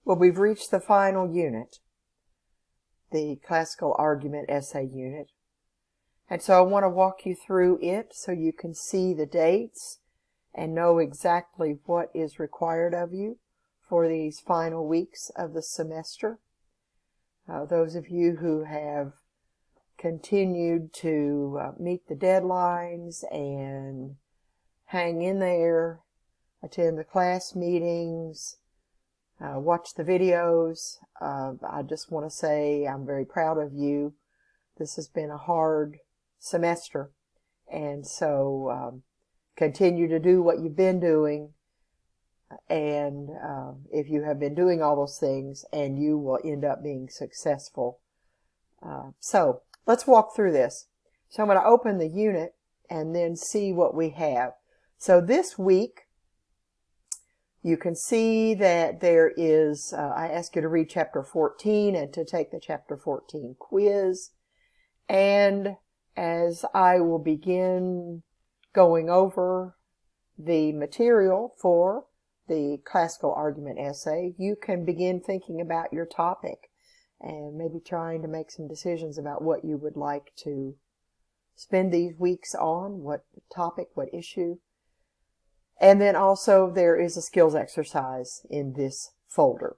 Well, we've reached the final unit, the classical argument essay unit. And so I want to walk you through it so you can see the dates and know exactly what is required of you for these final weeks of the semester. Those of you who have continued to meet the deadlines and hang in there, attend the class meetings, watch the videos, I just want to say I'm very proud of you. This has been a hard semester, and so continue to do what you've been doing, and if you have been doing all those things, and you will end up being successful. So let's walk through this. So I'm going to open the unit and then see what we have. So this week, you can see that there is, I ask you to read chapter 14 and to take the chapter 14 quiz. And as I will begin going over the material for the classical argument essay, you can begin thinking about your topic and maybe trying to make some decisions about what you would like to spend these weeks on, what topic, what issue. And then also there is a skills exercise in this folder.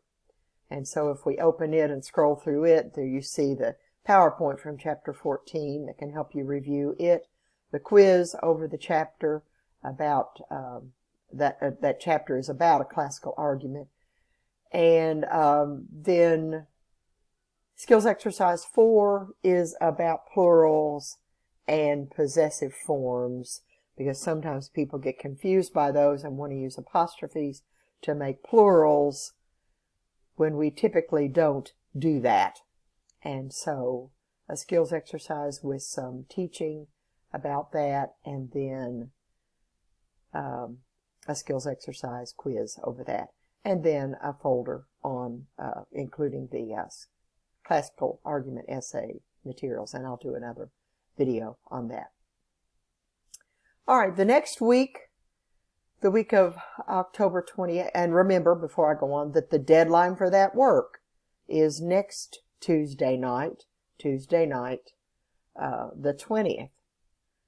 And so if we open it and scroll through it, there you see the PowerPoint from chapter 14 that can help you review it, the quiz over the chapter about that chapter is about a classical argument, and then skills exercise 4 is about plurals and possessive forms, because sometimes people get confused by those and want to use apostrophes to make plurals when we typically don't do that. And so a skills exercise with some teaching about that, and then a skills exercise quiz over that, and then a folder on including the classical argument essay materials, and I'll do another video on that. All right, the next week, the week of October 20th, and remember before I go on that the deadline for that work is next Tuesday night, the 20th.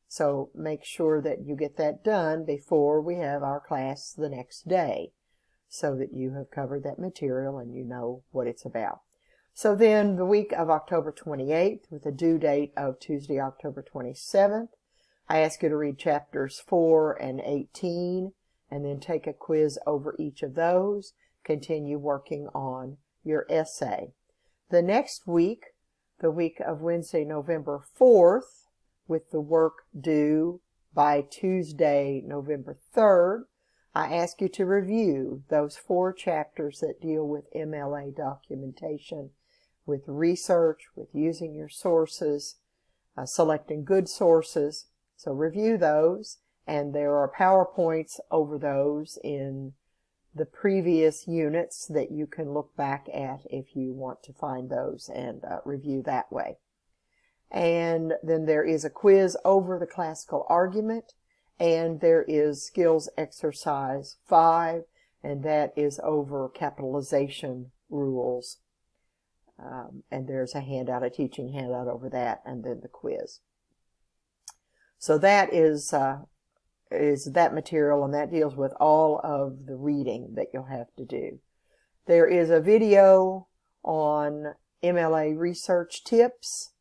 So make sure that you get that done before we have our class the next day, so that you have covered that material and you know what it's about. So then the week of October 28th, with a due date of Tuesday, October 27th, I ask you to read chapters 4 and 18, and then take a quiz over each of those. Continue working on your essay. The next week, the week of Wednesday, November 4th, with the work due by Tuesday, November 3rd, I ask you to review those 4 chapters that deal with MLA documentation, with research, with using your sources, selecting good sources. So review those, and there are PowerPoints over those in the previous units that you can look back at if you want to find those and review that way. And then there is a quiz over the classical argument, and there is skills exercise 5, and that is over capitalization rules. And there's a handout, a teaching handout over that, and then the quiz. So that is that material, and that deals with all of the reading that you'll have to do. There is a video on MLA research tips.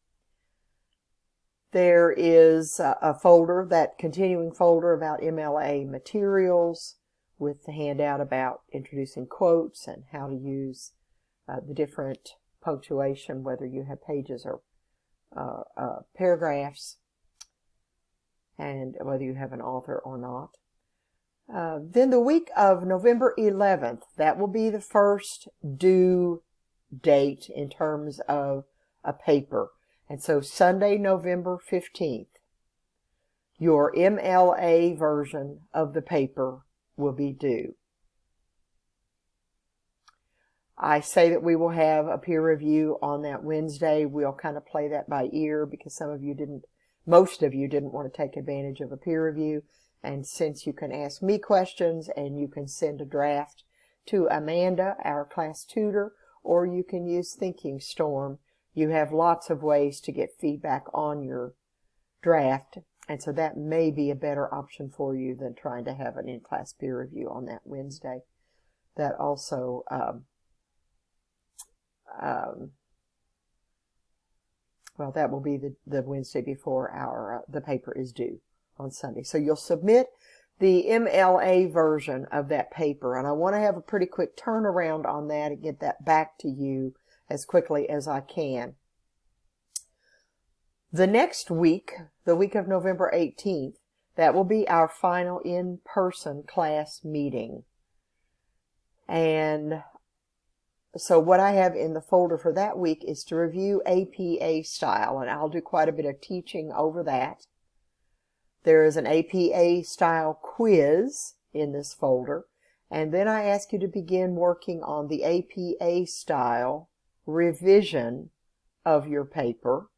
There is a folder, that continuing folder about MLA materials, with the handout about introducing quotes and how to use the different punctuation, whether you have pages or paragraphs, and whether you have an author or not. Then the week of November 11th, that will be the first due date in terms of a paper. And so Sunday, November 15th, your MLA version of the paper will be due. I say that we will have a peer review on that Wednesday. We'll kind of play that by ear because most of you didn't want to take advantage of a peer review. And since you can ask me questions and you can send a draft to Amanda, our class tutor, or you can use Thinking Storm. You have lots of ways to get feedback on your draft, and so that may be a better option for you than trying to have an in-class peer review on that Wednesday. That also well, that will be the Wednesday before the paper is due on Sunday. So you'll submit the MLA version of that paper, and I want to have a pretty quick turnaround on that and get that back to you as quickly as I can. The next week, the week of November 18th, that will be our final in-person class meeting. And so what I have in the folder for that week is to review APA style, and I'll do quite a bit of teaching over that. There is an APA style quiz in this folder, and then I ask you to begin working on the APA style revision of your paper.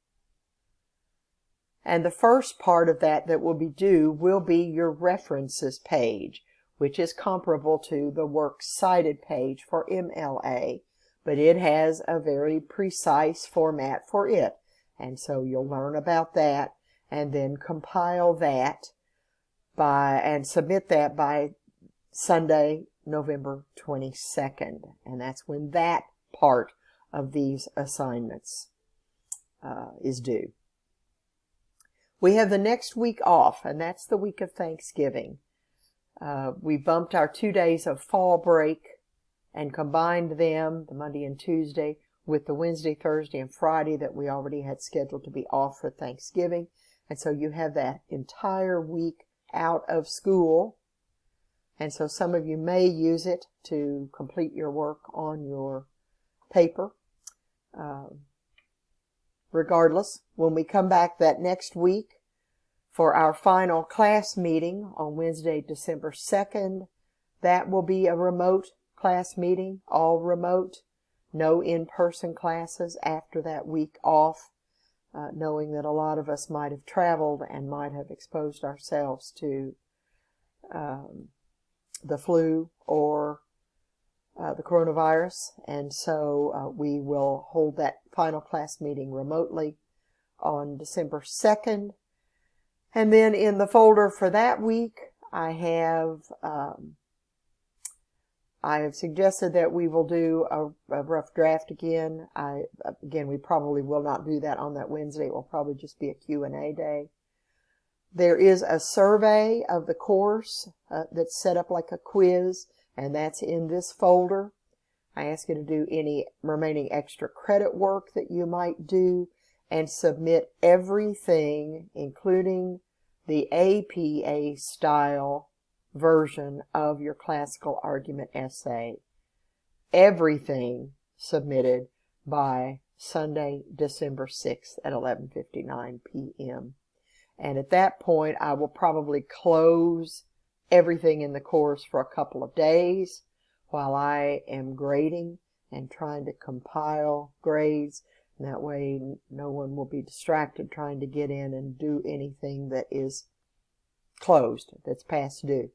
And the first part of that will be due will be your references page, which is comparable to the works cited page for MLA, but it has a very precise format for it. And so you'll learn about that and then compile that and submit that by Sunday, November 22nd. And that's when that part of these assignments is due. We have the next week off, and that's the week of Thanksgiving. We bumped our 2 days of fall break and combined them, the Monday and Tuesday, with the Wednesday, Thursday, and Friday that we already had scheduled to be off for Thanksgiving. And so you have that entire week out of school. And so some of you may use it to complete your work on your paper. Regardless, when we come back that next week for our final class meeting on Wednesday, December 2nd, that will be a remote class meeting, all remote, no in-person classes after that week off, knowing that a lot of us might have traveled and might have exposed ourselves to the flu or the coronavirus, and so we will hold that final class meeting remotely on December 2nd. And then in the folder for that week, I have suggested that we will do a rough draft again. Again, we probably will not do that on that Wednesday. It will probably just be a Q&A day. There is a survey of the course that's set up like a quiz, and that's in this folder. I ask you to do any remaining extra credit work that you might do and submit everything, including the APA style version of your classical argument essay. Everything submitted by Sunday, December 6th at 11:59 p.m. And at that point, I will probably close everything in the course for a couple of days while I am grading and trying to compile grades. And that way no one will be distracted trying to get in and do anything that is closed, that's past due.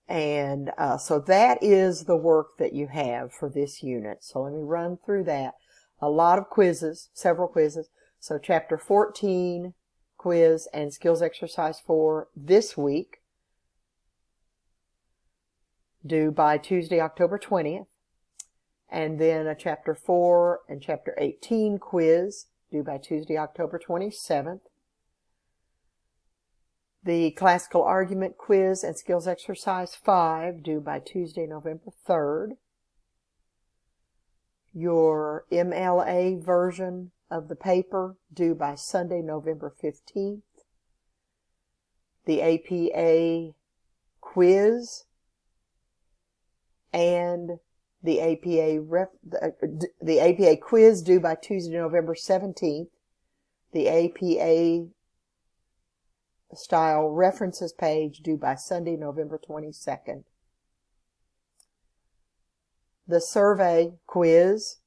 And so that is the work that you have for this unit. So let me run through that. A lot of quizzes, several quizzes. So Chapter 14 quiz and skills exercise 4 this week, due by Tuesday, October 20th. And then a Chapter 4 and Chapter 18 quiz, due by Tuesday, October 27th. The classical argument quiz and skills exercise 5, due by Tuesday, November 3rd. Your MLA version of the paper, due by Sunday, November 15th. The APA quiz and the APA quiz due by Tuesday, November 17th. The APA style references page due by Sunday, November 22nd. The survey quiz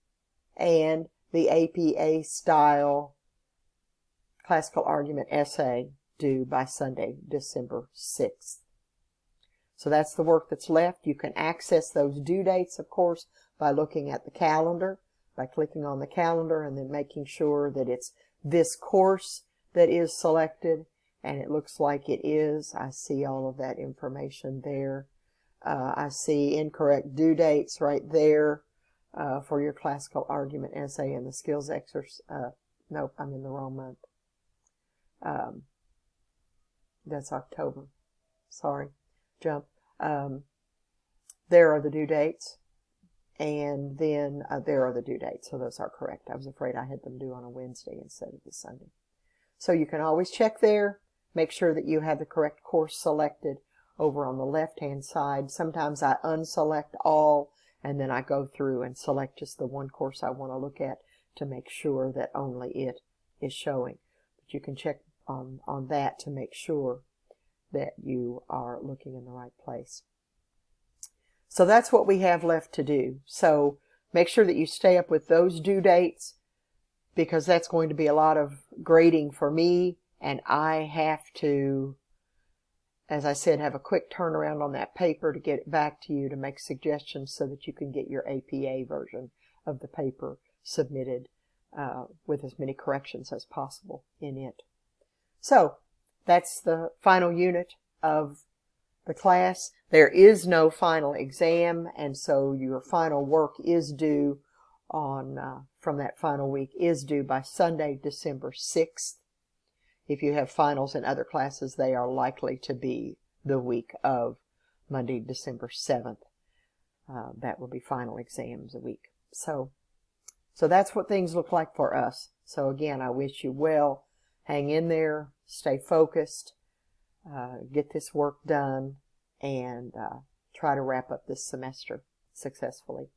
and the APA style classical argument essay due by Sunday, December 6th. So that's the work that's left. You can access those due dates, of course, by looking at the calendar, by clicking on the calendar and then making sure that it's this course that is selected. And it looks like it is. I see all of that information there. I see incorrect due dates right there for your classical argument essay and the skills exercise. Nope, I'm in the wrong month. That's October. Sorry. Jump. There are the due dates. And then there are the due dates. So those are correct. I was afraid I had them due on a Wednesday instead of the Sunday. So you can always check there. Make sure that you have the correct course selected over on the left-hand side. Sometimes I unselect all, and then I go through and select just the one course I want to look at to make sure that only it is showing. But you can check on that to make sure that you are looking in the right place. So that's what we have left to do. So make sure that you stay up with those due dates, because that's going to be a lot of grading for me, and I have to, as I said, have a quick turnaround on that paper to get it back to you to make suggestions so that you can get your APA version of the paper submitted with as many corrections as possible in it. So that's the final unit of the class. There is no final exam, and so your final work is due on from that final week is due by Sunday, December 6th. If you have finals in other classes, they are likely to be the week of Monday, December 7th. That will be final exams a week. So that's what things look like for us. So again, I wish you well. Hang in there, stay focused, get this work done, and try to wrap up this semester successfully.